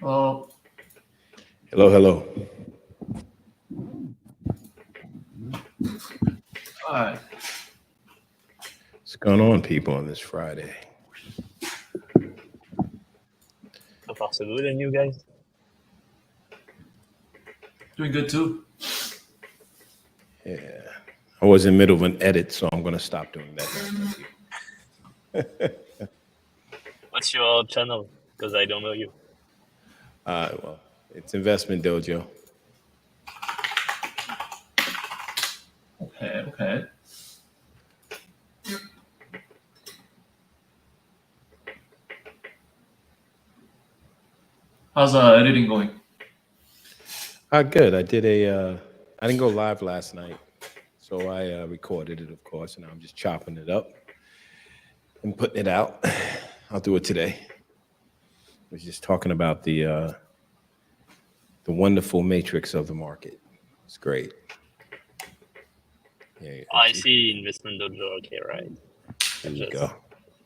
Oh, Hello, hello. hi. What's going on, people, on this Friday? So far, so good, and you guys? Doing good too. Yeah. I was in the middle of an edit, so I'm going to stop doing that. What's your channel? Because I don't know you. Well, it's Investment Dojo. Okay. How's editing going? Good. I didn't go live last night, so I recorded it, of course, and I'm just chopping it up and putting it out. I'll do it today. I was just talking about the wonderful matrix of the market. It's great. Yeah, I see Investment Dojo. Okay, right. There you go.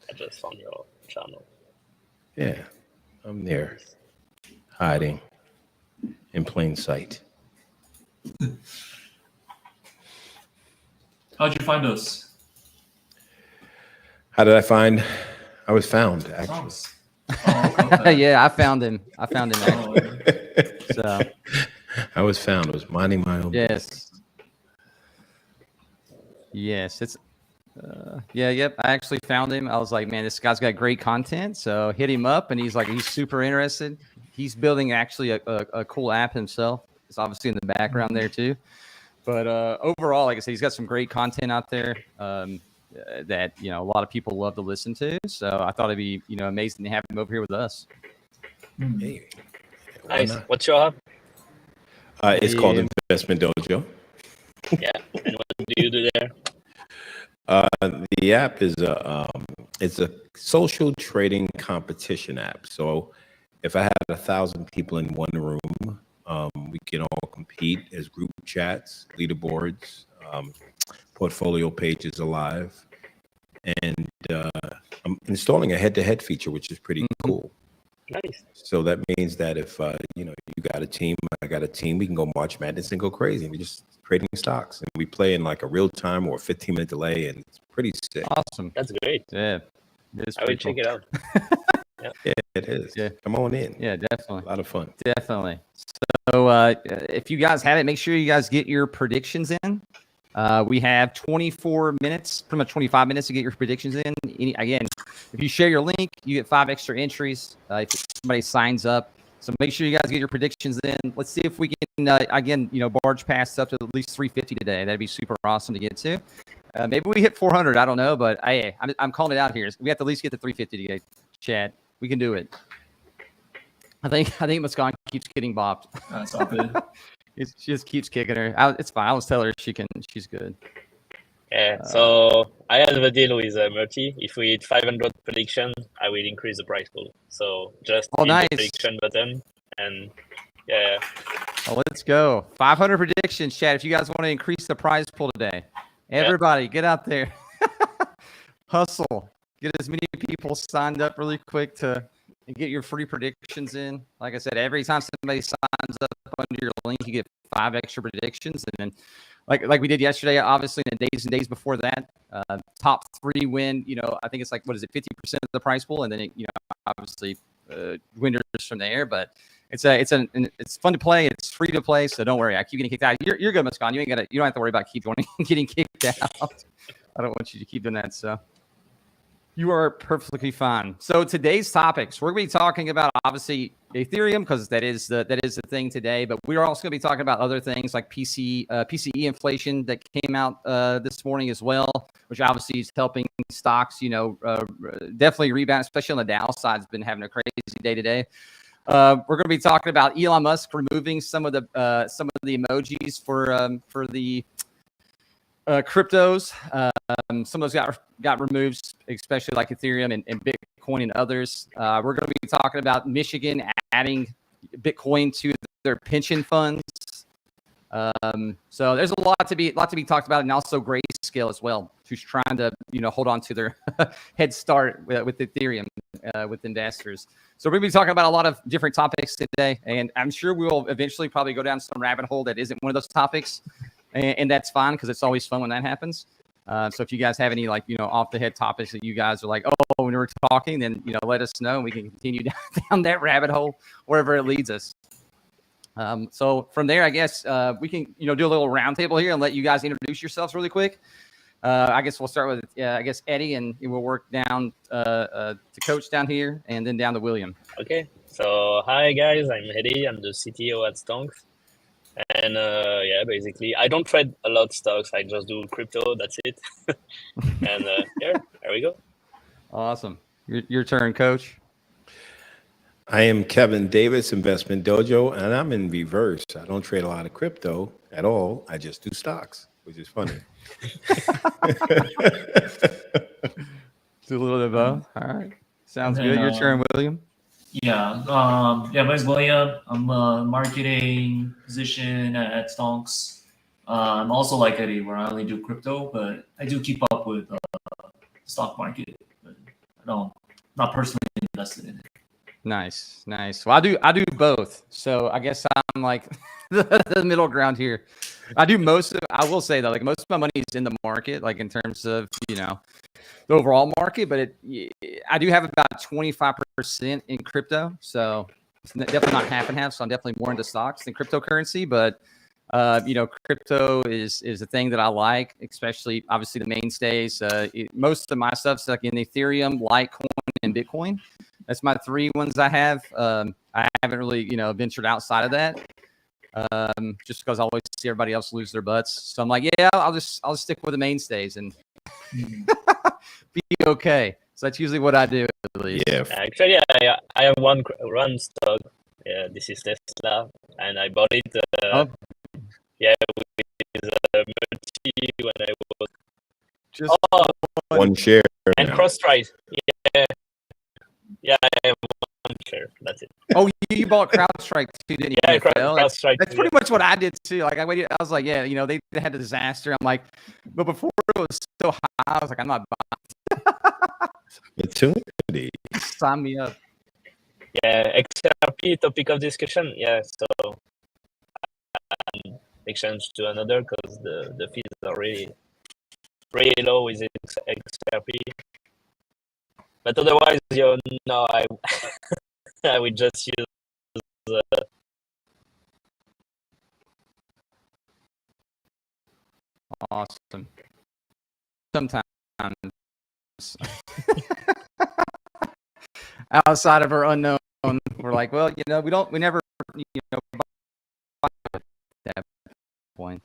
I just found your channel. Yeah, I'm there, hiding in plain sight. How'd you find us? How did I find? I was found, actually. Okay. Yeah, I found him. Actually. So I was found. I was minding my own business. Yes, it's yep. I actually found him. I was like, man, this guy's got great content. So hit him up, and he's super interested. He's building actually a cool app himself. It's obviously in the background there too. But overall, like I said, he's got some great content out there that a lot of people love to listen to. So I thought it'd be amazing to have him over here with us. Hey, Nice. What's your app? It's called Investment Dojo. Yeah. And what do you do there? The app is it's a social trading competition app. So if I had 1,000 people in one room, we can all compete as group chats, leaderboards, portfolio pages alive, and I'm installing a head-to-head feature, which is pretty cool. Nice. So that means that if you got a team, I got a team, we can go March Madness and go crazy. We just trading stocks, and we play in like a real time or a 15-minute delay, and it's pretty sick. Awesome. That's great. Yeah. I will check it out. Yeah, it is. Yeah. Come on in. Yeah, definitely. A lot of fun. Definitely. So if you guys have it, make sure you guys get your predictions in. We have 24 minutes, pretty much 25 minutes to get your predictions in. Again, if you share your link, you get 5 extra entries if somebody signs up. So make sure you guys get your predictions in. Let's see if we can, barge past up to at least 350 today. That'd be super awesome to get to. Maybe we hit 400. I don't know, but I'm calling it out here. We have to at least get to 350 to get Chad. We can do it. I think Muskan keeps getting bopped. Stop it. She just keeps kicking her. It's fine. I'll just tell her she's good. Yeah. So I have a deal with Murty. If we hit 500 prediction, I will increase the price pool. So just hit nice. the prediction button, and yeah. Well, let's go. 500 predictions, Chad. If you guys want to increase the prize pool today, everybody get out there, hustle, get as many people signed up really quick and get your free predictions in. Like I said, every time somebody signs up under your link, you get 5 extra predictions. And then like we did yesterday, obviously in the days and days before that, top 3 win, I think it's like, what is it, 50% of the prize pool. And then, obviously winners from there. But it's fun to play. It's free to play. So don't worry. I keep getting kicked out. You're good, Muskan. You don't have to worry about getting kicked out. I don't want you to keep doing that. So you are perfectly fine. So today's topics, we're going to be talking about obviously Ethereum because that is the thing today. But we are also going to be talking about other things like PCE inflation that came out this morning as well, which obviously is helping stocks, definitely rebound, especially on the Dow side. Has been having a crazy day today. We're going to be talking about Elon Musk removing some of the emojis for the cryptos. Some of those got removed, especially like Ethereum and Bitcoin and others. We're going to be talking about Michigan adding Bitcoin to their pension funds. So there's a lot to be talked about, and also Grayscale as well, who's trying to hold on to their head start with Ethereum. with investors. So we're going to be talking about a lot of different topics today, and I'm sure we'll eventually probably go down some rabbit hole that isn't one of those topics, and that's fine because it's always fun when that happens. So if you guys have any off the head topics that you guys are like, oh, when we're talking, then let us know and we can continue down that rabbit hole wherever it leads us. So from there, I guess we can do a little roundtable here and let you guys introduce yourselves really quick. I guess we'll start with Eddie, and we'll work down to Coach down here, and then down to William. Okay. So hi guys, I'm Eddie. I'm the CTO at Stonks. And basically, I don't trade a lot of stocks. I just do crypto. That's it. And there we go. Awesome. Your turn, Coach. I am Kevin Davis, Investment Dojo, and I'm in reverse. I don't trade a lot of crypto at all. I just do stocks, which is funny. Do a little bit of both. All right. Sounds good. Your turn, William. Yeah. My name is William. I'm a marketing position at Stonks. I'm also like Eddie, where I only do crypto, but I do keep up with the stock market. But I'm not personally invested in it. Nice. Well, I do both. So I guess I'm like the middle ground here. I do I will say that most of my money is in the market, like in terms of the overall market, but I do have about 25% in crypto. So it's definitely not half and half. So I'm definitely more into stocks than cryptocurrency, but crypto is a thing that I like, especially obviously the mainstays. Most of my stuff's like in Ethereum, Litecoin, and Bitcoin. That's my three ones I have. I haven't really, ventured outside of that, just because I always see everybody else lose their butts. So I'm like, yeah, I'll stick with the mainstays and be okay. So that's usually what I do, at least. Yeah. Actually, I have one stock. Yeah, this is Tesla, and I bought it. With Multi when I was Just one share. and now. CrossTrade. Yeah, I have one share. That's it. Oh, you bought CrowdStrike too, didn't you? Yeah, NFL? CrossTrade. That's pretty much what I did too. Like I was like, yeah, they had a disaster. I'm like, but before it was so high, I was like, I'm not buying. Opportunity. Sign me up. Yeah, XRP topic of discussion. Yeah, so exchange to another because the fees are really low with XRP. But otherwise, I would just use Awesome. Sometimes outside of our unknown, we're like, well, we never, buy at that point.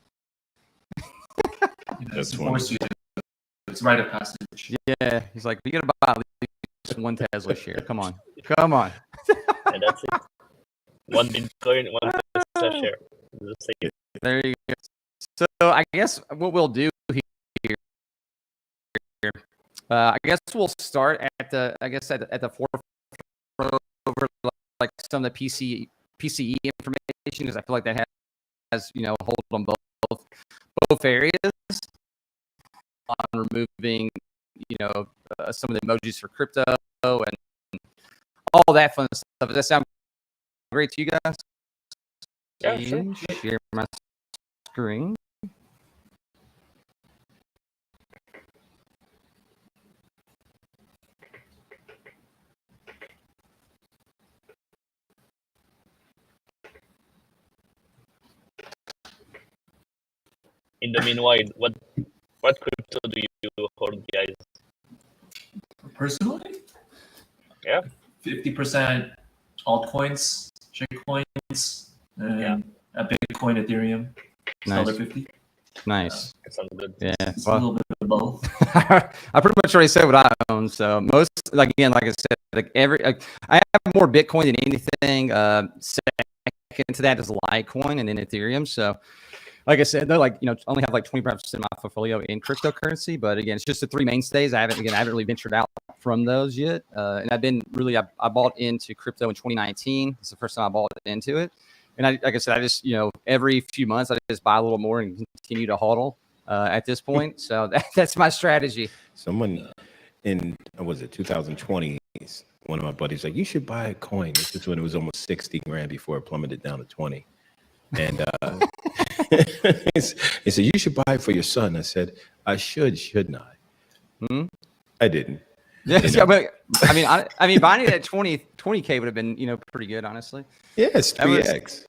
It's forced you to. It's rite of passage. Yeah, he's like, we gotta buy at least one Tesla share. Come on. and that's it. One Bitcoin, one Tesla share. There you go. So I guess what we'll do here, I guess we'll start at the forefront over like some of the PCE information, because I feel like that has a hold on both areas on removing some of the emojis for crypto and all that fun stuff. Does that sound great to you guys? Yeah, sure. Share my screen. In the meanwhile, what crypto do you hold, guys? Personally, Yeah. 50% altcoins, shitcoins, and a Bitcoin, Ethereum. Nice. Another 50. Nice. That sounds good. Yeah. It's a little bit of both. I pretty much already said what I own. So most, like I said, I have more Bitcoin than anything. Second to that is Litecoin and then Ethereum. So, like I said, they're only have 25% of my portfolio in cryptocurrency. But again, it's just the three mainstays. I haven't really ventured out from those yet. And I've been I bought into crypto in 2019. It's the first time I bought into it. And like I said, I just, every few months I just buy a little more and continue to hodl at this point. So that's my strategy. Someone in, was it 2020, one of my buddies like, you should buy a coin. This is when it was almost 60 grand before it plummeted down to 20. And he said, you should buy it for your son. I said, I shouldn't I? I didn't. Yeah, You know? yeah, but I mean, buying it at 20K would have been, pretty good, honestly. Yeah, it's That was- 3x.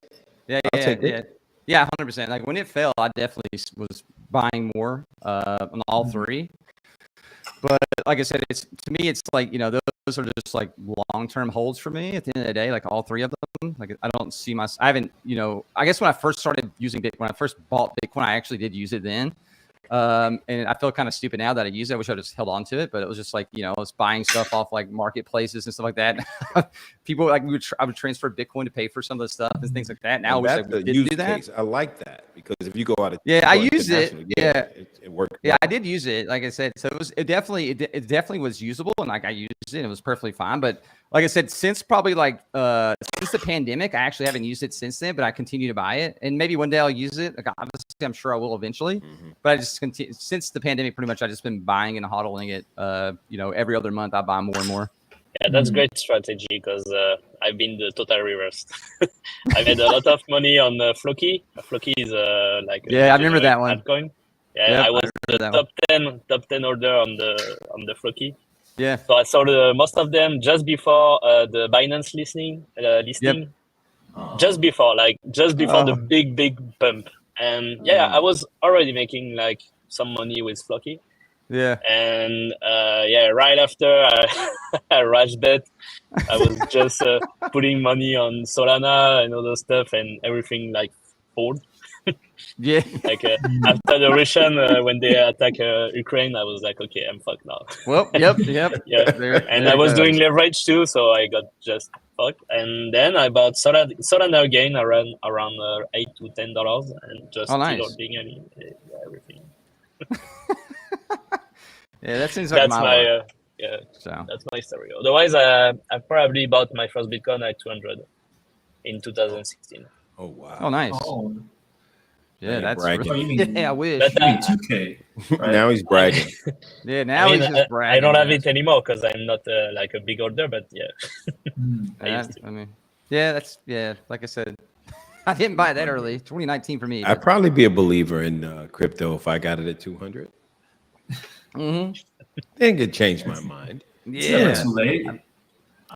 Yeah, I'll take yeah, it. yeah, 100%. Like when it fell, I definitely was buying more on all three. But like I said, to me, it's like those are just like long-term holds for me. At the end of the day, like all three of them, like I don't see I haven't, I guess when I first started using Bitcoin, when I first bought Bitcoin, I actually did use it then. And I feel kind of stupid now that I use it. I wish I just held on to it, but it was just like, I was buying stuff off like marketplaces and stuff like that. People like I would transfer Bitcoin to pay for some of the stuff and things like that. Now I wish I That's the did use do that. case. I like that because if you go out of Yeah, I used it. internationally, Yeah. it worked. Yeah, I did use it. Like I said, so it definitely was usable, and like I used it, and it was perfectly fine. But like I said, since probably since the pandemic, I actually haven't used it since then. But I continue to buy it, and maybe one day I'll use it. Like obviously, I'm sure I will eventually. But I just continue since the pandemic. Pretty much, I just been buying and hodling it. Every other month I buy more and more. Yeah, that's great strategy because I've been the total reverse. I made a lot of money on Floki. Floki is like I remember that one. altcoin. Yeah, Yep, I was the that top 10 order on the Floki. Yeah. So I sold most of them just before the Binance listing, just before the big pump. And I was already making like some money with Floki. Yeah. And right after I rush bet, I was just putting money on Solana and other stuff, and everything like fold. Yeah. Like after the Russian when they attack Ukraine, I was like, okay, I'm fucked now. Well, yep. Yeah, and I was doing leverage too, so I got just fucked. And then I bought Solana again around $8 to $10, and just nice. holding everything. Yeah, that seems like That's my So that's my story. Otherwise, I probably bought my first Bitcoin at 200 in 2016. Oh wow. oh nice. Oh, Yeah, that's bragging. really, Oh, you mean- yeah. I wish. But, you mean 2K? Right? Now he's bragging. Yeah, now he's just bragging. I don't have yeah. it anymore because I'm not like a big order, but yeah. I used to. I mean, that's like I said, I didn't buy that early. 2019 for me. I'd probably be a believer in crypto if I got it at 200. Mm-hmm. Then it changed my mind. It's never Yeah. too late.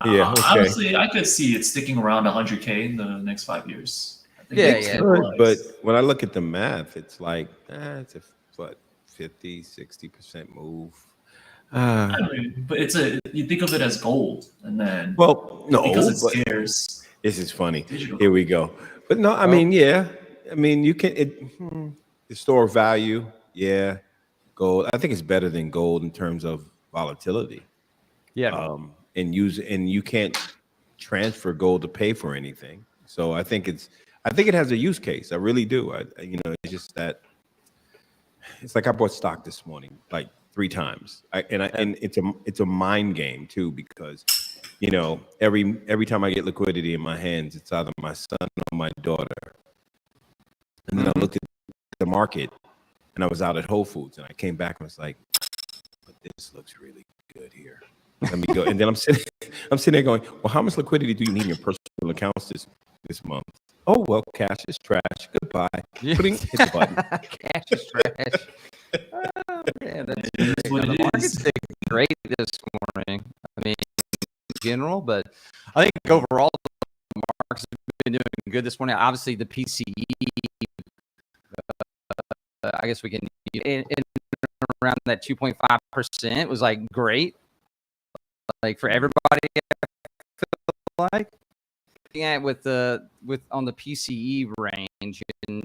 Yeah, okay. Honestly, I could see it sticking around 100K in the next 5 years. I think Yeah, it's yeah. stabilized. But when I look at the math, it's like, it's a 50, 60% move. I mean, but you think of it as gold, and then Well, no, because it's but scarce. this is funny. Digital. Here we go. But no, I mean, yeah. I mean, you can, the store value, yeah. Gold, I think it's better than gold in terms of volatility. Yeah. And you can't transfer gold to pay for anything. So I think it has a use case. I really do. It's just that it's like I bought stock this morning like 3 times. And it's a mind game too, because every time I get liquidity in my hands, it's either my son or my daughter. And then I looked at the market and I was out at Whole Foods and I came back and was like, but this looks really good here. Let me go. And then I'm sitting there going, well, how much liquidity do you need in your personal accounts this month? Oh, well, cash is trash. Goodbye. Yeah. Hit the button. Cash is trash. Oh, man, that's It is great. what The it market's is. been great this morning. I mean, in general, but I think overall the markets have been doing good this morning. Obviously, the PCE, I guess we can in around that 2.5% was like great, like for everybody. I feel like looking at with on the PCE range in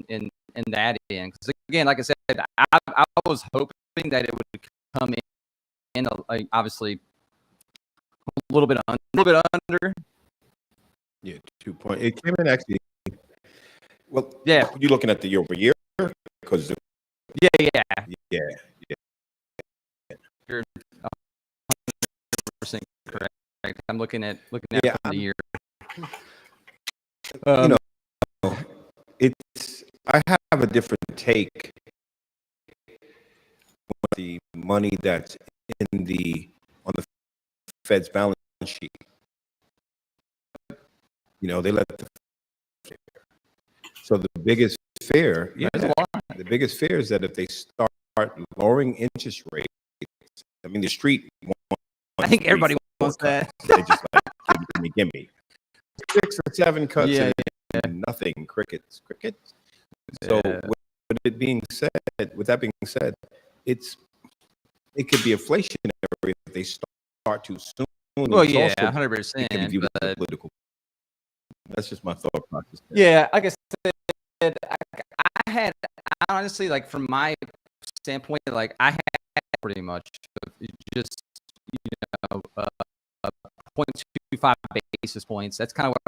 that end, because again, like I said, I was hoping that it would come in like obviously a little bit under. Yeah, 2 point. It came in actually. Well, Yeah. you looking at the year over year because Yeah. yeah. You're 100% correct. I'm looking at Yeah, the year. I have a different take on the money that's on the Fed's balance sheet. They let the so the biggest fear, There's a lot. the biggest fear is that if they start lowering interest rates, I mean, the street wants I think everybody 3, 4 wants that. cuts. They just like, give me 6 or 7 cuts Yeah, and nothing, crickets. So with that being said, it could be inflationary if they start too soon. Well, It's yeah, also- 100%. it can be viewed as But political. That's just my thought process. yeah, like I said, I had honestly, like from my standpoint, like I had pretty much just 0.25 basis points. That's kind of what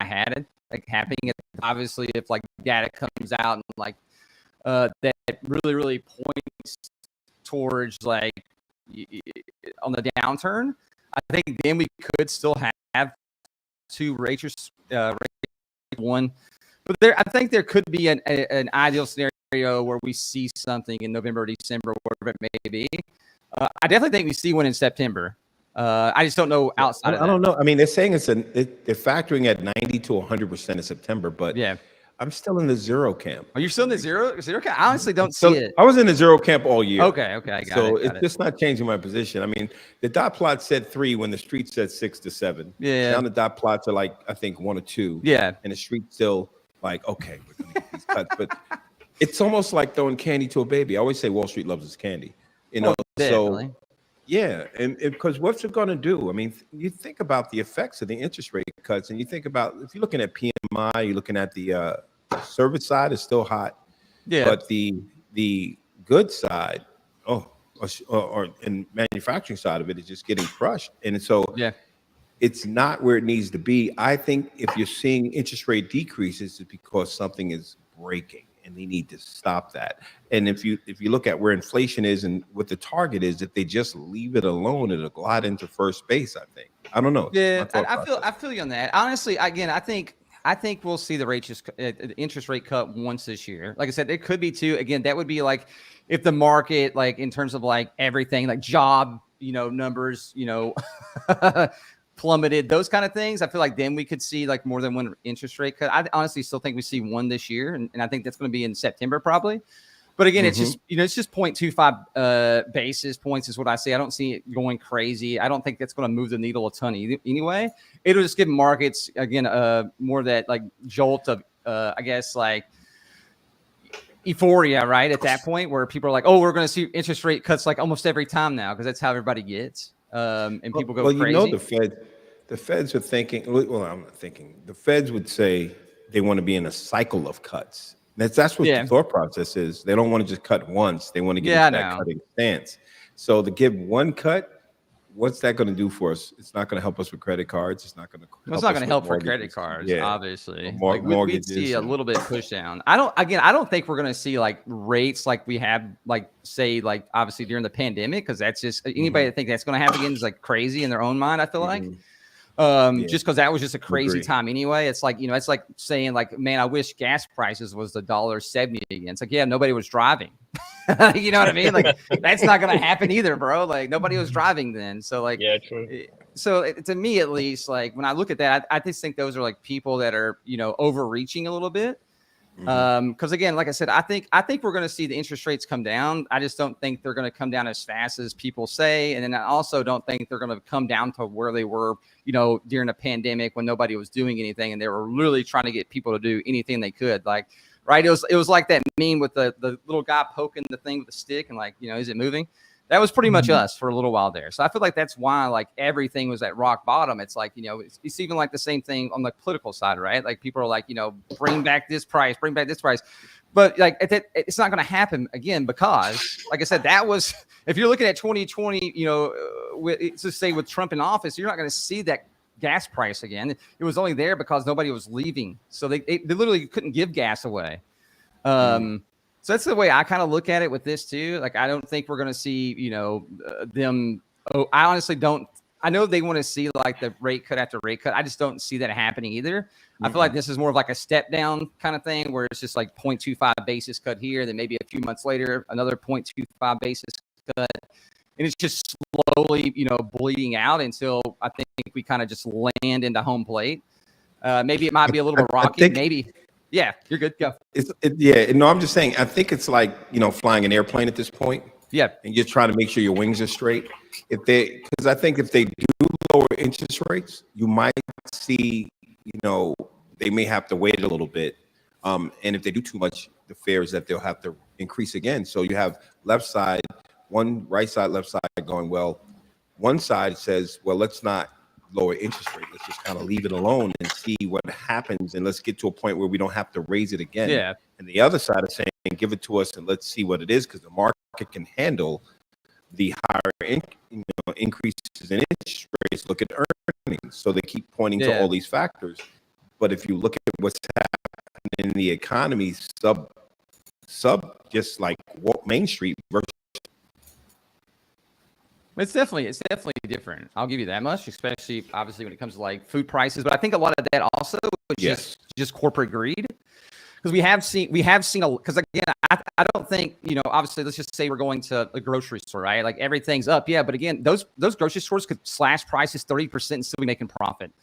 I had like happening. Obviously, if like data comes out and like that really points towards like on the downturn, I think then we could still have 2 rate one. But I think there could be an ideal scenario where we see something in November or December, wherever it may be. I definitely think we see one in September. I just don't know outside of that. I don't know. I mean, they're saying they're factoring at 90 to 100% in September, but Yeah. I'm still in the zero camp. Are you still in the zero camp? I honestly don't So see it. I was in the zero camp all year. Okay, I got So it. it's just not changing my position. I mean, the dot plot said 3 when the street said 6 to 7. Yeah. Now the dot plots are like, I think 1 or 2. Yeah. And the street's still like, okay, we're going to get these cuts. But it's almost like throwing candy to a baby. I always say Wall Street loves its candy. Definitely. So yeah, and because what's it going to do? I mean, you think about the effects of the interest rate cuts, and you think about if you're looking at PMI, you're looking at the service side is still hot, but the good side, or and manufacturing side of it is just getting crushed, and so it's not where it needs to be. I think if you're seeing interest rate decreases, it's because something is breaking. And they need to stop that. And if you look at where inflation is and what the target is, if they just leave it alone, it'll glide into first base. I think. I don't know. Yeah, I feel you on that. Honestly, again, I think we'll see the interest rate cut once this year. Like I said, it could be 2. Again, that would be like if the market, like in terms of like everything, like job, numbers, plummeted, those kind of things. I feel like then we could see like more than 1 interest rate cut. I honestly still think we see 1 this year, and I think that's going to be in September probably. But again, it's just it's just 0.25 basis points is what I see. I don't see it going crazy. I don't think that's going to move the needle a ton anyway. It'll just give markets again more of that like jolt of I guess like euphoria, right? At that point where people are like, oh, we're going to see interest rate cuts like almost every time now because that's how everybody gets. And people go crazy. The Feds are thinking. Well, I'm not thinking. The Feds would say they want to be in a cycle of cuts. That's what the thought process is. They don't want to just cut once. They want to get into that cutting stance. So to give 1 cut, what's that going to do for us? It's not going to help us with credit cards. It's not going to. It's not going to help for credit cards, obviously. Mortgages. We'd see a little bit push down. I don't think we're going to see like rates like we had like say like obviously during the pandemic because that's just anybody that think that's going to happen again is like crazy in their own mind. I feel like. Just because that was just a crazy time anyway. It's like it's like saying like, man, I wish gas prices was $1.70 again. It's like, yeah, nobody was driving. You know what I mean? Like that's not gonna happen either, bro. Like nobody was driving then. So like, yeah, true. So to me at least, like when I look at that, I just think those are like people that are overreaching a little bit. Because again, like I said, I think we're going to see the interest rates come down. I just don't think they're going to come down as fast as people say, and then I also don't think they're going to come down to where they were, during the pandemic when nobody was doing anything and they were really trying to get people to do anything they could. Like, right? It was like that meme with the little guy poking the thing with the stick and like, is it moving? That was pretty much us for a little while there. So I feel like that's why like everything was at rock bottom. It's like, it's even like the same thing on the political side, right? Like people are like, bring back this price. But like it's not going to happen again because, like I said, that was if you're looking at 2020, let's just say with Trump in office, you're not going to see that gas price again. It was only there because nobody was leaving. So they literally couldn't give gas away. So that's the way I kind of look at it with this too. Like, I don't think we're going to see, them. Oh, I honestly don't. I know they want to see like the rate cut after rate cut. I just don't see that happening either. I feel like this is more of like a step down kind of thing where it's just like 0.25 basis cut here. Then maybe a few months later, another 0.25 basis cut. And it's just slowly, bleeding out until I think we kind of just land into home plate. Maybe it might be a little bit rocky. Maybe. Yeah, you're good. Go. No, I'm just saying, I think it's like, flying an airplane at this point. Yeah. And you're trying to make sure your wings are straight. Because I think if they do lower interest rates, you might see, they may have to wait a little bit. And if they do too much, the fear is that they'll have to increase again. So you have right side, left side going, well, one side says, well, let's not lower interest rate. Let's just kind of leave it alone and see what happens. And let's get to a point where we don't have to raise it again. Yeah. And the other side is saying, give it to us and let's see what it is, because the market can handle the higher increases in interest rates. Look at earnings. So they keep pointing to all these factors. But if you look at what's happening in the economy, sub just like Main Street versus. It's definitely different. I'll give you that much, especially obviously when it comes to like food prices. But I think a lot of that also is just corporate greed. Because we have seen because again, I don't think, obviously let's just say we're going to a grocery store, right? Like everything's up. Yeah. But again, those grocery stores could slash prices 30% and still be making profit.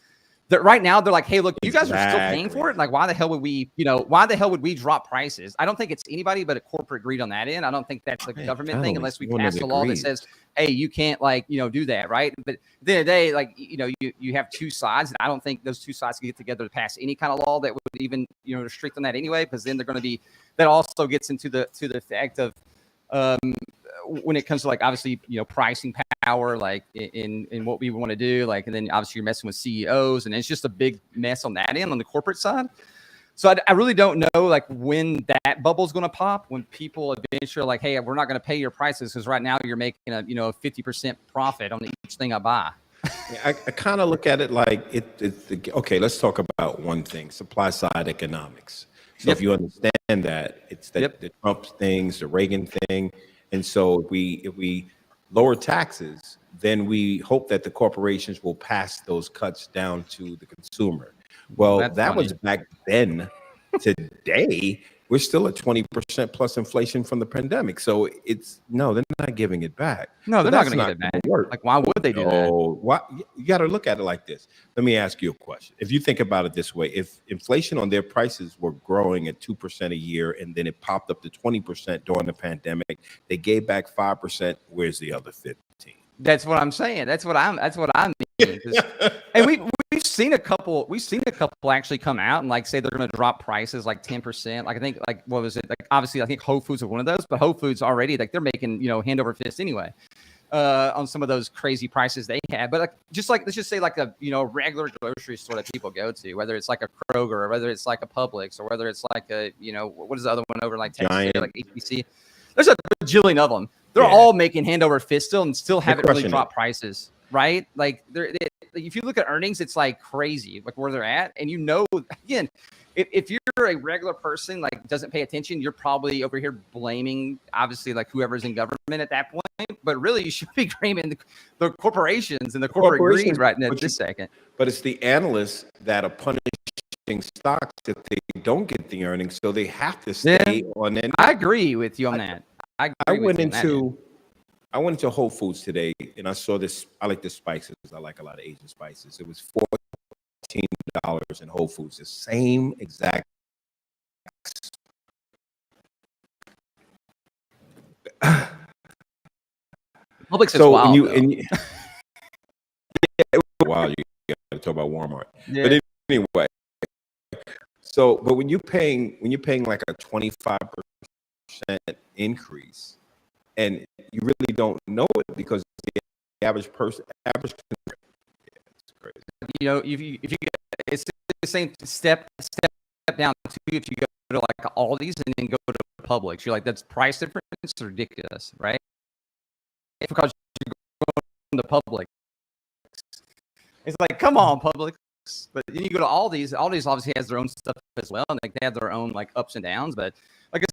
Right now they're like, hey, look, you guys are still paying for it. Like, why the hell would we drop prices? I don't think it's anybody but a corporate greed on that end. I don't think that's a government thing unless we pass a law that says, hey, you can't do that, right? But at the end of the day, like, you have two sides, and I don't think those two sides can get together to pass any kind of law that would even, restrict on that anyway, because then they're going to be, that also gets into the fact of, when it comes to like obviously pricing power, like in what we want to do, like, and then obviously you're messing with CEOs, and it's just a big mess on that end on the corporate side. So I really don't know like when that bubble is going to pop, when people eventually are like, hey, we're not going to pay your prices because right now you're making a 50% profit on each thing I buy. I kind of look at it like okay. Let's talk about one thing: supply side economics. So if you understand that, it's the Trump things, the Reagan thing. And so if we lower taxes, then we hope that the corporations will pass those cuts down to the consumer. Well, that was back then. Today, we're still at 20% plus inflation from the pandemic. So they're not giving it back. No, they're not going to give it back. Like, why would they do that? Why? You got to look at it like this. Let me ask you a question. If you think about it this way, if inflation on their prices were growing at 2% a year, and then it popped up to 20% during the pandemic, they gave back 5%. Where's the other 15%? That's what I'm saying. That's what I mean. And we've seen a couple actually come out and like say they're going to drop prices like 10%. Like I think like what was it? Like obviously I think Whole Foods are one of those, but Whole Foods already like they're making hand over fist anyway on some of those crazy prices they have. But let's just say like a regular grocery store that people go to, whether it's like a Kroger or whether it's like a Publix or whether it's like a what is the other one over like Texas, like HBC. There's a bajillion of them. They're all making hand over fist still and still haven't really dropped prices, right? Like if you look at earnings, it's like crazy, like where they're at. And again, if you're a regular person, like doesn't pay attention, you're probably over here blaming obviously like whoever's in government at that point. But really, you should be blaming the corporations and the corporate greed right now this second. But it's the analysts that are punishing stocks if they don't get the earnings, so they have to stay on it. I agree with you on that. I went into Whole Foods today and I saw this. I like the spices. I like a lot of Asian spices. It was $14 in Whole Foods, the same exact. Publix is wild. Wow, you got to talk about Walmart. Yeah. But anyway, but when you're paying like a 25% increase, and you really don't know it because the average it's crazy. If you it's the same step down too. If you go to like Aldi's and then go to Publix, you're like, that's price difference is ridiculous, right? Because you're going to Publix, it's like, come on, Publix. But then you go to Aldi's. Aldi's obviously has their own stuff as well, and like they have their own like ups and downs. But like I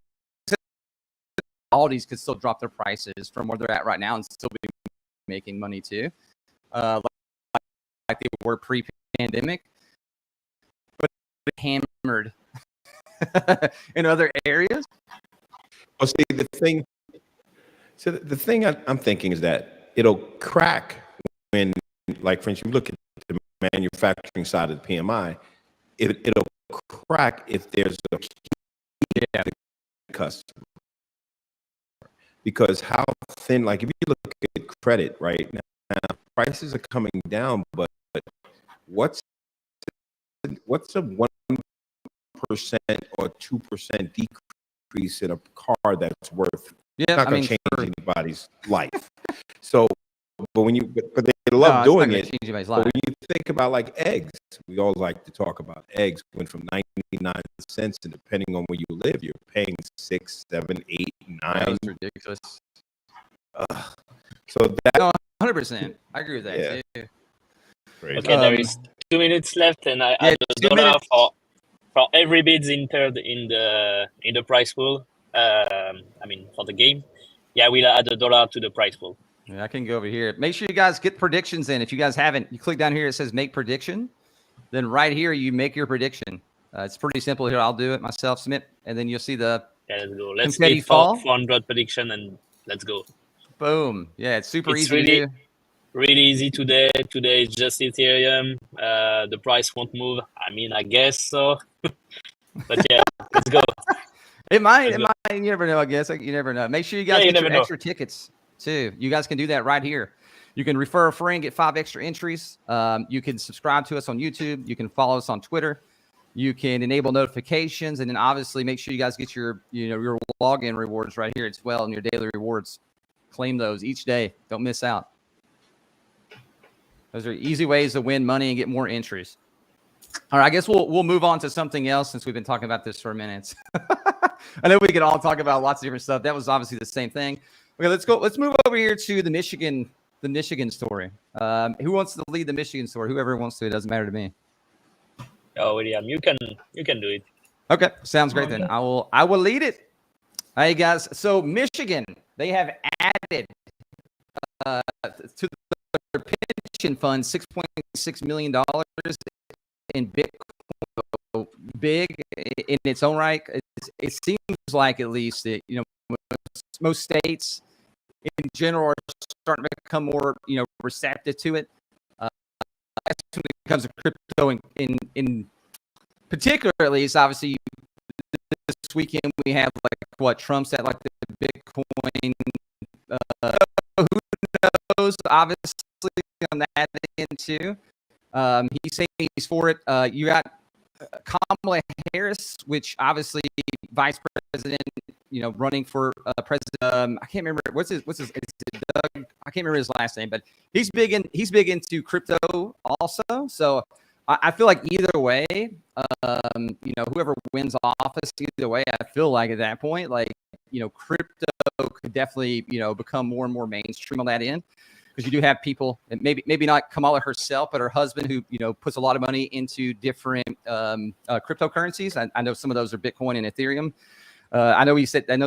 said, Aldi's could still drop their prices from where they're at right now and still be making money too, like they were pre-pandemic. But hammered in other areas. Oh, see, the thing I'm thinking is that it'll crack when, like, for instance, you look at the manufacturing side of the PMI, it'll crack if there's a customer. Because how thin, like if you look at credit right now, prices are coming down, but what's a 1% or 2% decrease in a car that's worth? Yeah, not gonna change anybody's life. So, but they love doing it. But when you think about like eggs, we all like to talk about eggs. Went from 99 cents, and depending on where you live, you're paying 6, 7, 8, 9. That's ridiculous. So that No, 100%. I agree with that. Yeah. Too. Okay, there is 2 minutes left, and I add $2 $1 minutes. for every bid entered in the prize pool. I mean, for the game, we'll add $1 to the prize pool. Yeah, I can go over here. Make sure you guys get predictions in. If you guys haven't, you click down here. It says make prediction. Then right here, you make your prediction. It's pretty simple here. I'll do it myself, submit, and then you'll see the Let's go. Let's confetti hit fall. 400 prediction, and let's go. Boom. Yeah, it's super It's easy to do. Really easy today. Today is just Ethereum. The price won't move. I mean, I guess so. But yeah, let's go. It might. You never know. I guess you never know. Make sure you guys you get your never know. extra tickets too. You guys can do that right here. You can refer a friend, get 5 extra entries. You can subscribe to us on YouTube. You can follow us on Twitter. You can enable notifications, and then obviously make sure you guys get your your login rewards right here as well, and your daily rewards. Claim those each day. Don't miss out. Those are easy ways to win money and get more entries. All right, I guess we'll move on to something else since we've been talking about this for a minute. I know we could all talk about lots of different stuff. That was obviously the same thing. Okay, let's go. Let's move over here to the Michigan story. Who wants to lead the Michigan story? Whoever wants to, it doesn't matter to me. Oh, William, you can do it. Okay, sounds great then. I will lead it. Hey guys, so Michigan, they have added to their pension fund $6.6 million in Bitcoin. Big in its own right. It seems like at least that most states in general are starting to become more receptive to it. When it comes to crypto in particular, at least obviously this weekend we have Trump's at the Bitcoin. Who knows? Obviously on that end too. He's saying he's for it. You got Kamala Harris, which obviously vice president, running for president. I can't remember what's his. Is it Doug? I can't remember his last name, but he's big into crypto also. So I feel like either way, whoever wins office, either way, I feel like at that point, crypto could definitely, become more and more mainstream on that end. Because you do have people, and maybe not Kamala herself, but her husband, who puts a lot of money into different cryptocurrencies. I know some of those are Bitcoin and Ethereum. I know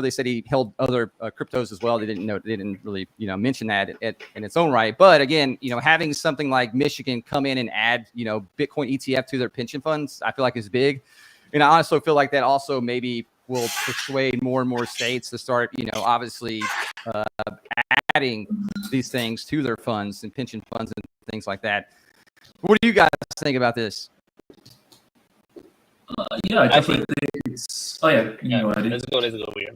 they said he held other cryptos as well. They didn't really mention that in its own right. But again, having something like Michigan come in and add Bitcoin ETF to their pension funds, I feel like is big. And I also feel like that also maybe will persuade more and more states to start obviously adding these things to their funds and pension funds and things like that. What do you guys think about this? I definitely think it's. Oh yeah, let's go. Here.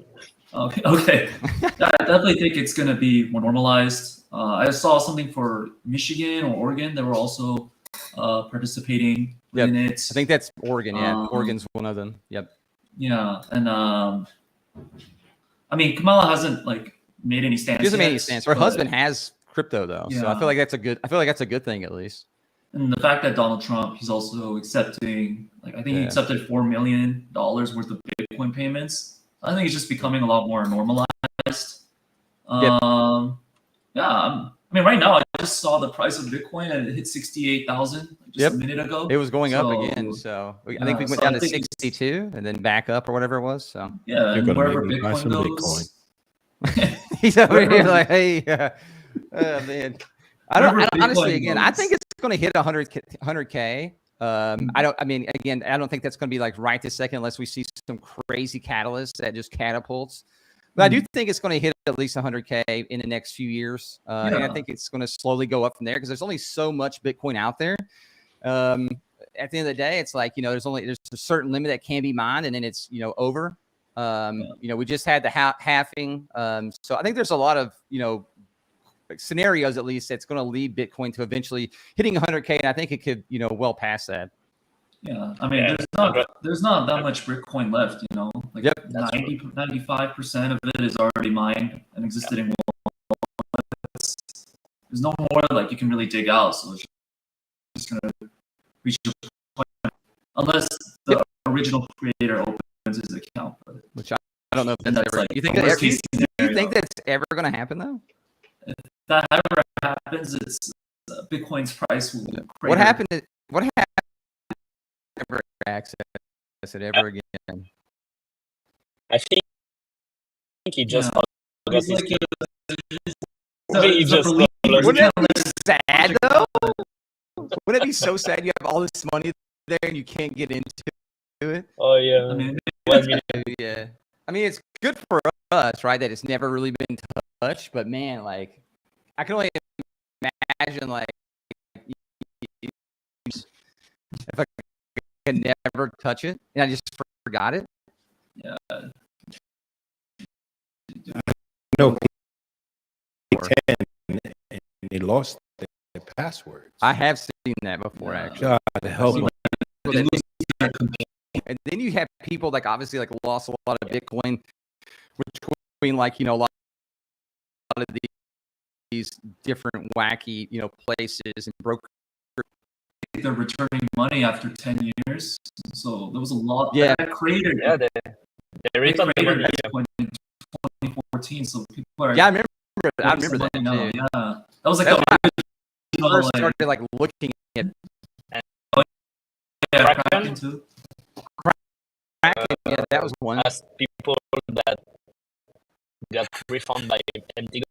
Okay. I definitely think it's going to be more normalized. I saw something for Michigan or Oregon. They were also participating in it. I think that's Oregon. Yeah, Oregon's one of them. Yep. Yeah, and I mean, Kamala hasn't made any stance. She hasn't made any stance. Her husband has crypto though, so I feel like that's a good thing at least. And the fact that Donald Trump, he's also accepting, I think he accepted $4 million worth of Bitcoin payments. I think it's just becoming a lot more normalized. I mean, right now I just saw the price of Bitcoin and it hit 68,000 just a minute ago. It was going up again, so I think we went down to 62 and then back up or whatever it was. So and wherever Bitcoin goes, he's over here like, hey, oh man. I don't honestly, again, I think it's going to hit 100K. I don't think that's going to be right this second unless we see some crazy catalyst that just catapults. But I do think it's going to hit at least 100K in the next few years. And I think it's going to slowly go up from there because there's only so much Bitcoin out there. at the end of the day, it's like, there's a certain limit that can be mined, and then it's, over. We just had the halving. So I think there's a lot of, scenarios, at least, that's going to lead Bitcoin to eventually hitting 100K. And I think it could, well past that. Yeah, I mean, there's not that much Bitcoin left, like 95% of it is already mined and existed in wallets. There's no more like you can really dig out, so it's just gonna reach a point unless the original creator opens his account. Which I don't know if that's ever. Like You think that's ever going to happen though? If that ever happens, it's Bitcoin's price will. What happened? What happened? Ever access it ever again? I think he just It's like he just wouldn't it be sad though? Wouldn't it be so sad you have all this money there and you can't get into it? Oh yeah. I mean, yeah. I mean, it's good for us, right? That it's never really been touched. But man, like, I can only imagine, like, if I can never touch it and I just forgot it. Yeah. No, and they lost their passwords. I have seen that before, actually. God help me. And then you have people like obviously like lost a lot of Bitcoin between like, a lot of these different wacky, places and broker. They're returning money after 10 years. So there was a lot that created. Yeah, they returned the money. Bitcoin in 2014. So people are. Yeah, I remember that now. too. Yeah, that was like That's the when I first started like looking at Kraken too. Yeah, that was one. As people that got refunded by empty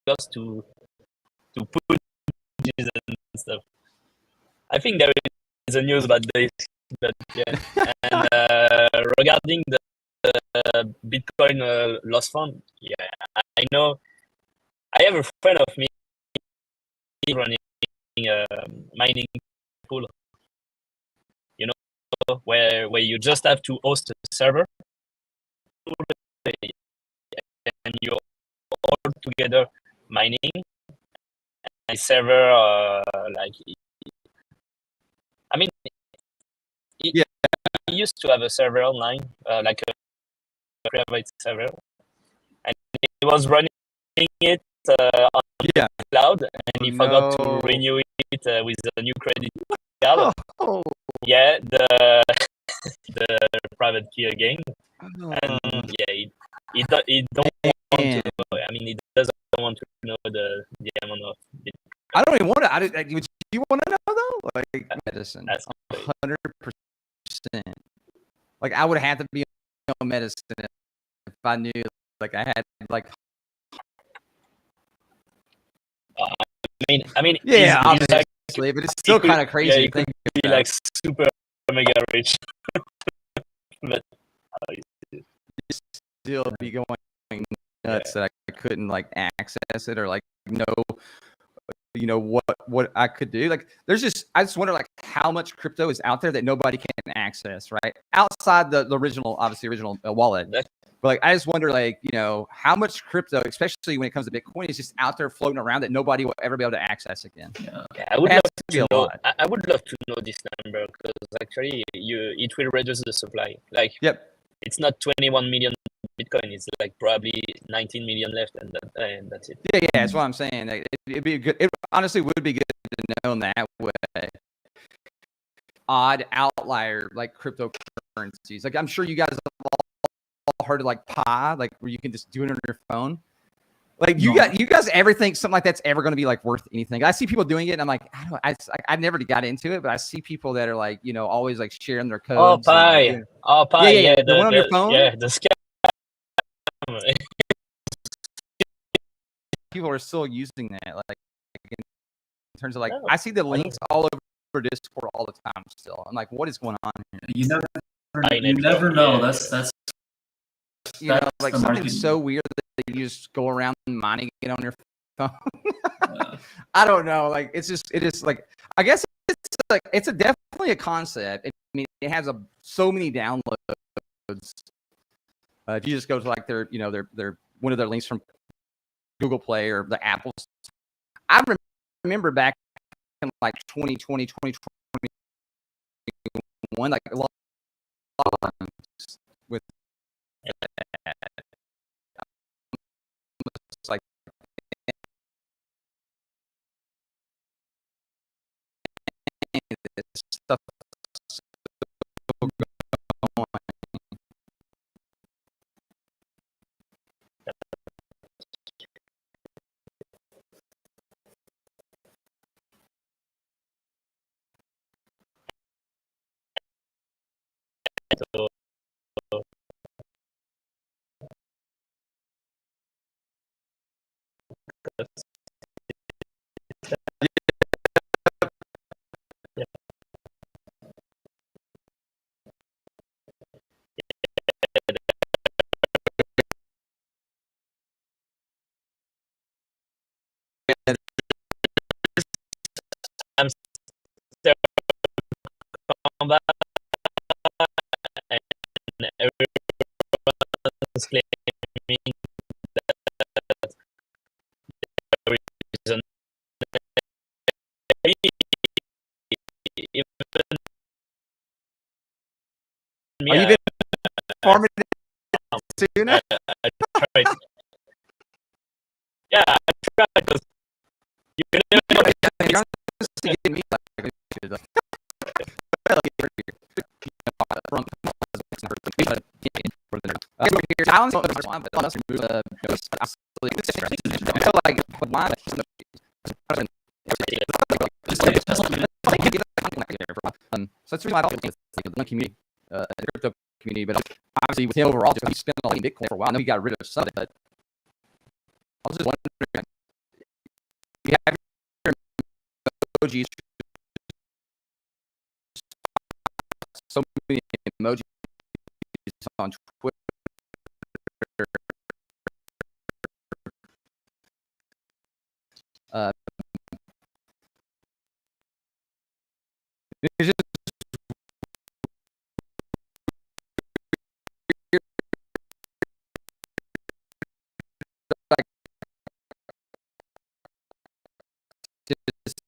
cost to put this and stuff. I think there is a news about this, but yeah. And regarding the Bitcoin loss fund, yeah, I know. I have a friend of me running a mining pool. Where you just have to host a server and you're all together mining and server he used to have a server online like a private server, and he was running it on the cloud, and he forgot to renew it with a new credit card. Yeah, the private key again, and yeah, he don't want to. I mean, he doesn't want to know the amount of Bitcoin. I don't even want to. Would you want to know though? Like medicine, 100%. Like I would have to be on medicine if I knew. Like I had like. I mean, yeah, he's like, but it's still kind of crazy. Yeah, he could be like super mega rich, but still be going nuts that I couldn't like access it or like know, what I could do. Like there's I just wonder like how much crypto is out there that nobody can access, right? Outside the original wallet. But like, I just wonder, like, how much crypto, especially when it comes to Bitcoin, is just out there floating around that nobody will ever be able to access again. Yeah, I would love to know. I would love to know this number because actually, it will reduce the supply. Like, it's not 21 million Bitcoin; it's like probably 19 million left, and that's it. Yeah, that's what I'm saying. Like, it'd be good. It honestly would be good to know in that way. Odd outlier like cryptocurrencies. Like, I'm sure you guys have all heard of like Pi, like where you can just do it on your phone. Like you guys ever think something like that's ever going to be like worth anything? I see people doing it and I'm like, I never got into it, but I see people that are like, always like sharing their codes. Oh, Pi. Yeah. The one on your phone. Yeah, the scam. People are still using that. Like in terms of like, I see the links all over Discord all the time still. I'm like, what is going on here? You never know. That's like something so weird that you just go around mining it on your phone. I don't know. Like it is like, I guess it's like, it's a definitely definitely a concept. I mean, it has so many downloads. If you just go to like their one of their links from Google Play or the Apple. I remember back in like 2020, 2021, like a lot of times with that. It's like this stuff going. So, yeah. I'm still combat and everyone's claiming that there is an even me, Are you been farming soon? I tried. Yeah, I tried because you never know. You're honestly getting me like, so that's really why I think it's like a community, the crypto community. But obviously, with him overall, just he spent a lot in Bitcoin for a while. I know he got rid of some of it, but I was just wondering, you have your emojis, so many emojis on Twitter. It's just like just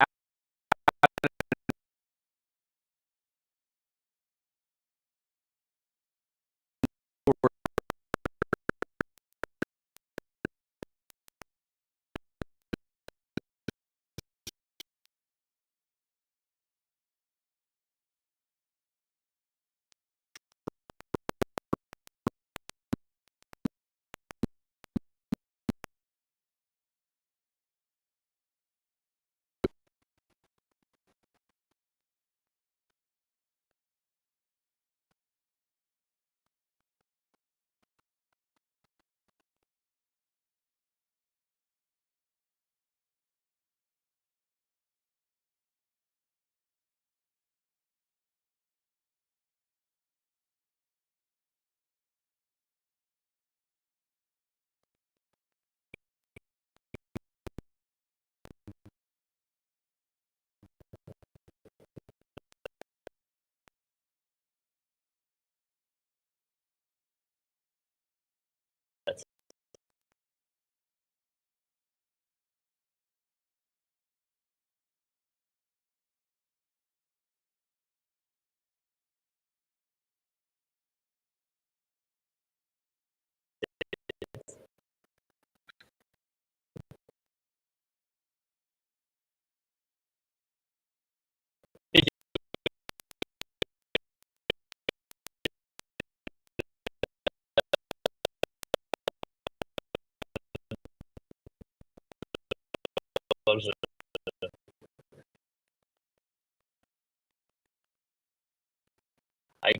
I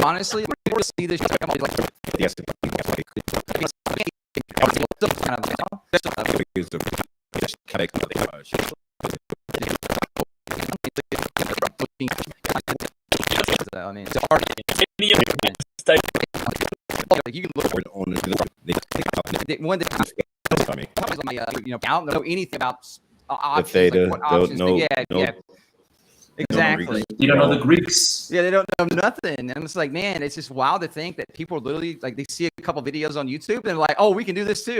honestly, we're to see this. Yes. I mean, it's already like you can look On one that I don't know anything about options, theta, like what options. no, yeah, no, yeah, exactly. You don't know the Greeks. Yeah, they don't know nothing. And it's like, man, it's just wild to think that people are literally like they see a couple videos on YouTube and they're like, oh, we can do this too.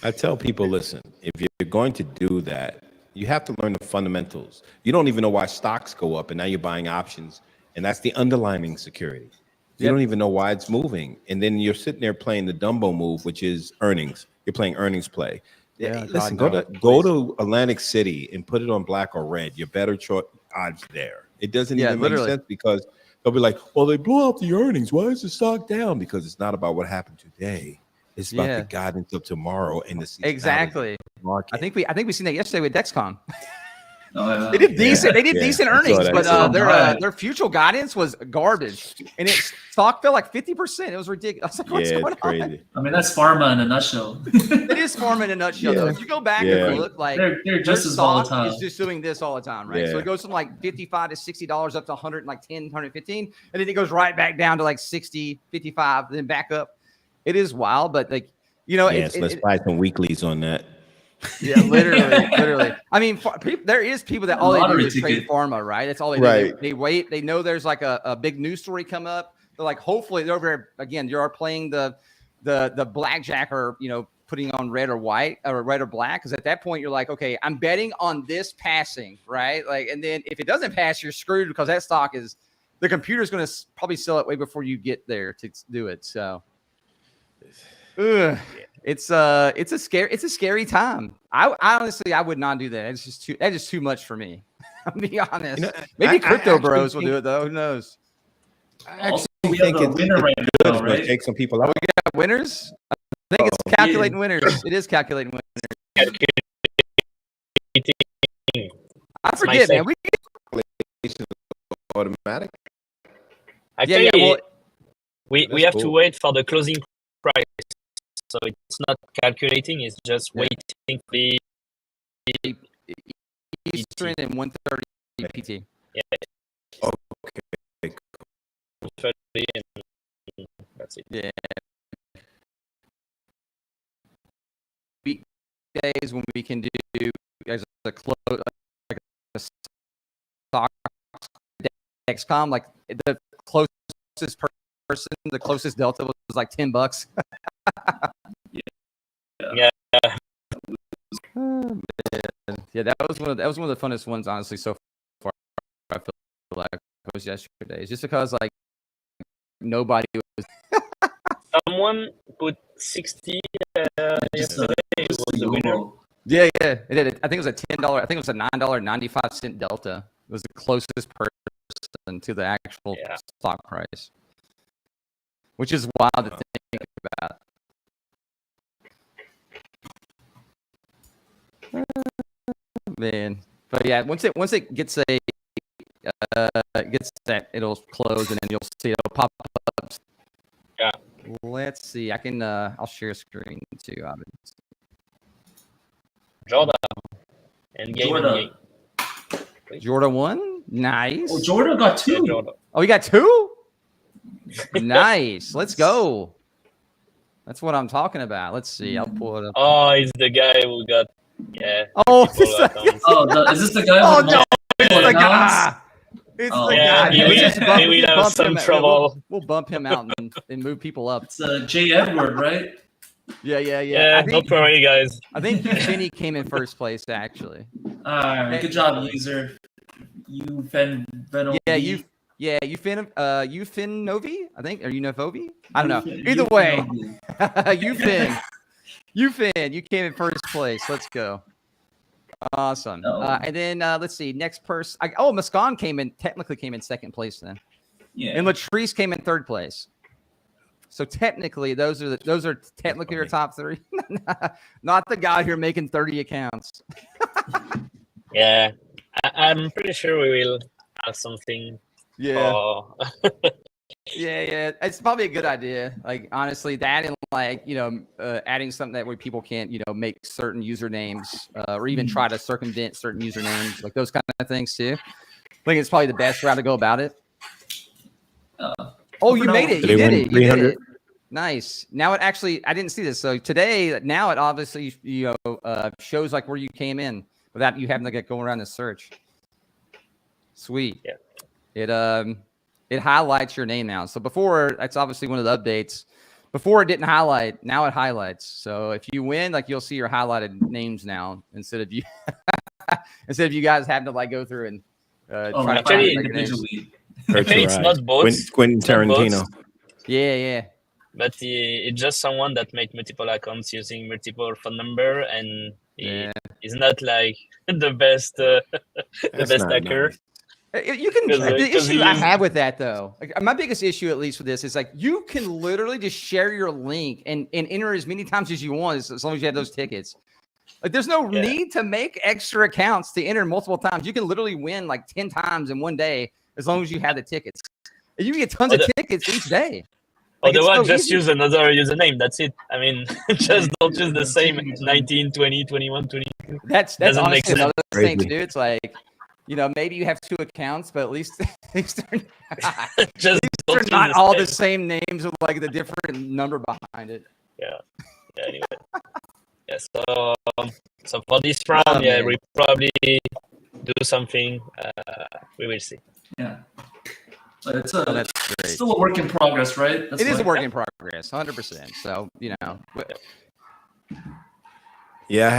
I tell people, listen, if you're going to do that, you have to learn the fundamentals. You don't even know why stocks go up, and now you're buying options, and that's the underlying security. You don't even know why it's moving, and then you're sitting there playing the Dumbo move, which is earnings. You're playing earnings play. Yeah, Listen, God, go to Atlantic City and put it on black or red. You're better odds there. It doesn't even make sense because they'll be like, well, they blew out the earnings. Why is the stock down? Because it's not about what happened today. It's about the guidance of tomorrow and the exactly. Market. I think we seen that yesterday with Dexcom. They did decent. They did decent earnings, but their future guidance was garbage, and its stock fell like 50%. It was ridiculous. I was like, what's going crazy. on? I mean, that's pharma in a nutshell. It is pharma in a nutshell. Though. If you go back and look, like they're just as stock volatile. is just doing this all the time, right? So it goes from like $55 to $60 up to 100, like 10, 115, and then it goes right back down to like 60, 55, then back up. It is wild, but like let's buy some weeklies on that. Yeah, literally. I mean, there is people that all they do is trade pharma, right? That's all they do. They wait. They know there's like a big news story come up. They're like, hopefully, they're over again. You are playing the blackjack or putting on red or white or red or black. Because at that point, you're like, okay, I'm betting on this passing, right? Like, and then if it doesn't pass, you're screwed because that stock is the computer's going to probably sell it way before you get there to do it. So. It's a scary time. I honestly would not do that. It's just too much for me. I'll be honest. Maybe crypto bros will do it though. Who knows? I actually think it's winner right now, right? Take some people out. We got winners. I think it's calculating winners. It is calculating winners. I forget, man. Automatic. Actually, we have to wait for the closing price. So it's not calculating; it's just waiting for the Eastern and 1:30 PT. Yeah. Okay. And that's it. Yeah. Weekdays when we can do as a close like a stock XCOM, like the closest person, the closest delta was like $10. Yeah. Oh, yeah, that was one of the funnest ones, honestly, so far. I feel like it was yesterday. It's just because like nobody was. Someone put 60 yesterday. It was the winner. Yeah, it did. I think it was a $10. I think it was a $9.95 delta. It was the closest person to the actual stock price, which is wild to think about. Man, but yeah, once it gets that, it'll close and then you'll see it'll pop up. Yeah. Let's see. I can. I'll share a screen too. Jordan and game. Jordan won. Nice. Oh, Jordan got 2. Yeah, Oh, you got 2. Nice. Let's go. That's what I'm talking about. Let's see. I'll pull it up. Oh, he's the guy who got. Yeah. Oh, is this the guy? Oh no, it's the guy. It's the guy. He will have some trouble. We'll bump him out and move people up. It's J. Edward, right? Yeah, don't worry, guys. I think Finney came in first place, actually. All right, good job, user. You Fen Venovi. You Fin Novi, I think, or Unovovi? I don't know. Either way, you Fin, you came in first place. Let's go. Awesome. And then let's see, next person. Muscan technically came in second place then. Yeah. And Latrice came in third place. So technically, those are technically your top 3. Not the guy here making 30 accounts. Yeah, I'm pretty sure we will have something Yeah. Or Yeah. It's probably a good idea. Like, honestly, that and like, adding something that where people can't, make certain usernames or even try to circumvent certain usernames, like those kind of things too. I think it's probably the best route to go about it. Oh, you made it. You did it. You did it. Nice. Now it actually, I didn't see this. So today, now it obviously, shows like where you came in without you having to go around and search. Sweet. Yeah. It highlights your name now. So before, that's obviously one of the updates. Before it didn't highlight, now it highlights. So if you win, like you'll see your highlighted names now instead of you guys having to like go through and try to actually, find your names. Actually, it's not bots. Quentin Tarantino. Yeah. But it's just someone that make multiple accounts using multiple phone number, and he's not like the best hacker. Nice. You can. The issue I have with that, though, like, my biggest issue, at least with this, is like you can literally just share your link and enter as many times as you want, as long as you have those tickets. Like, there's no need to make extra accounts to enter multiple times. You can literally win like 10 times in one day as long as you have the tickets. And you can get tons of tickets each day. Otherwise, just use another username. That's it. I mean, just don't use the same 19, 20, 21, 22. That's honestly another thing too. It's like, maybe you have 2 accounts, but at least they're not all the same names with like the different number behind it. Yeah. Anyway. So for this round, we probably do something. We will see. Yeah. It's that's great. Still a work in progress, right? It is a work in progress, 100%. So, Yeah, I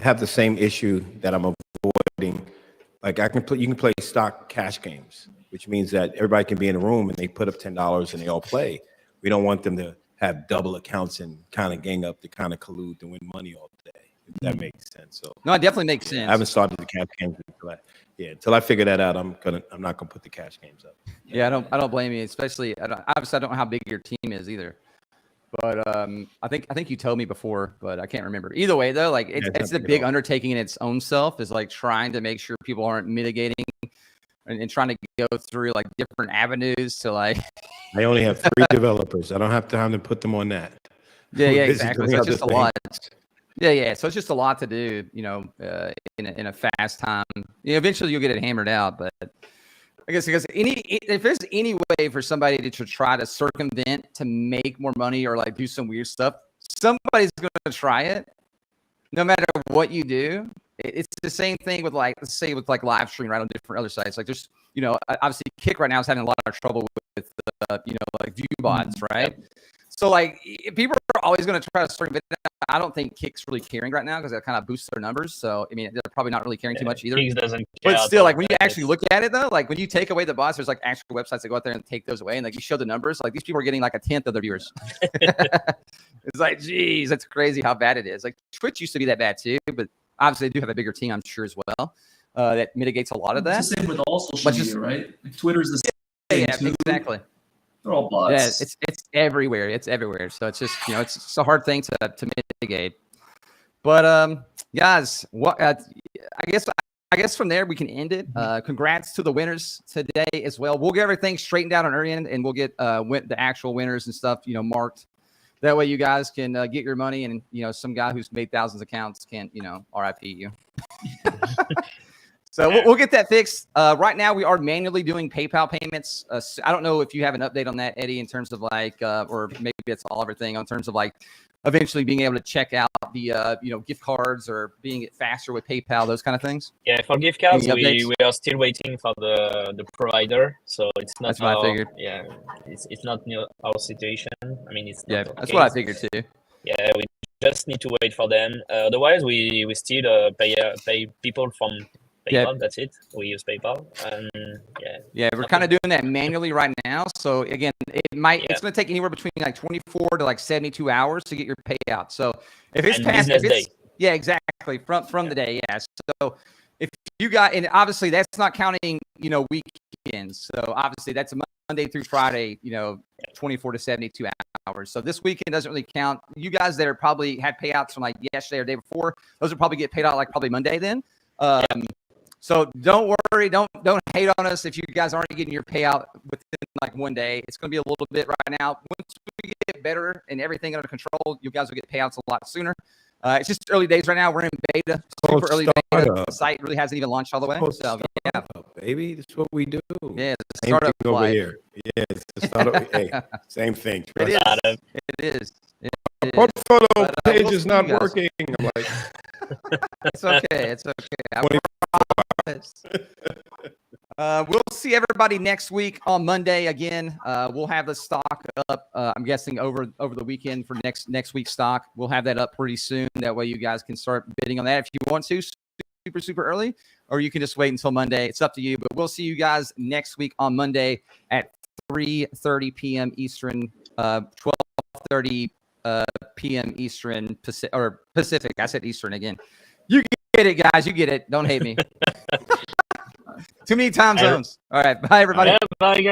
have the same issue that I'm avoiding. Like you can play stock cash games, which means that everybody can be in a room and they put up $10 and they all play. We don't want them to have double accounts and kind of gang up to kind of collude to win money all day. If that makes sense. So no, it definitely makes sense. I haven't started the cash games until I figure that out. I'm not gonna put the cash games up. Yeah, I don't blame you. Especially, obviously, I don't know how big your team is either. But I think you told me before, but I can't remember. Either way, though, like it's a big undertaking in its own self. Is like trying to make sure people aren't mitigating and trying to go through like different avenues to like. I only have 3 developers. I don't have time to put them on that. Yeah, exactly. So it's just a lot. Yeah. So it's just a lot to do, in a fast time. Eventually you'll get it hammered out, but I guess because if there's any way for somebody to try to circumvent to make more money or like do some weird stuff, somebody's going to try it. No matter what you do, it's the same thing with like, let's say with like live stream, right, on different other sites. Like there's, obviously Kick right now is having a lot of trouble with like view bots, right? So like people are always going to try to circumvent it. I don't think Kick's really caring right now because that kind of boosts their numbers. So I mean, they're probably not really caring too much either. Kick doesn't care. But still, like when you actually look at it though, like when you take away the bots, there's like actual websites that go out there and take those away, and like you show the numbers, like these people are getting like 1/10 of their viewers. It's like, geez, that's crazy how bad it is. Like Twitch used to be that bad too, but obviously they do have a bigger team, I'm sure as well. That mitigates a lot of that. It's the same with all social media, right? Like Twitter's the same. Yeah, exactly. They're all bots. Yeah, it's everywhere. It's everywhere. So it's just it's a hard thing to mitigate. But guys, what I guess from there we can end it. Congrats to the winners today as well. We'll get everything straightened out on our end, and we'll get the actual winners and stuff marked. That way you guys can get your money, and some guy who's made thousands of accounts can't RIP you. So we'll get that fixed. Right now, we are manually doing PayPal payments. I don't know if you have an update on that, Eddie, in terms of like, or maybe it's Oliver thing, in terms of like eventually being able to check out the gift cards or being it faster with PayPal, those kind of things. Yeah, for gift cards, we are still waiting for the provider, so it's not. That's what I figured. Yeah, it's not our situation. I mean, it's not that's what I figured too. Yeah, we just need to wait for them. Otherwise, we still pay people from PayPal. That's it. We use PayPal, and we're kind of doing that manually right now. So again, it's going to take anywhere between like 24 to like 72 hours to get your payout. So if it's past, yeah, exactly from the day, yeah. So if you got, and obviously that's not counting weekends. So obviously that's a Monday through Friday, 24 to 72 hours. So this weekend doesn't really count. You guys that are probably had payouts from like yesterday or day before, those will probably get paid out like probably Monday then. So don't worry, don't hate on us if you guys aren't getting your payout within like one day. It's going to be a little bit right now. Once we get better and everything under control, you guys will get payouts a lot sooner. It's just early days right now. We're in beta, super early beta. The site really hasn't even launched all the way. So yeah, baby, that's what we do. Yeah, it's a Same startup thing over life. here. Yeah, it's a startup. Hey, same thing. It is. Adam. It is. It is. Portfolio But, page we'll is see not you guys. working. I'm like, It's okay. It's okay. I 20 promise. We'll see everybody next week on Monday again. We'll have the stock up. I'm guessing over the weekend for next week's stock. We'll have that up pretty soon. That way you guys can start bidding on that if you want to, super early, or you can just wait until Monday. It's up to you. But we'll see you guys next week on Monday at 3:30 p.m. Eastern, 12:30 p.m. Eastern Pacific. I said Eastern again. You get it, guys. You get it. Don't hate me. Too many time zones. All right. Bye, everybody. Yeah, bye, guys.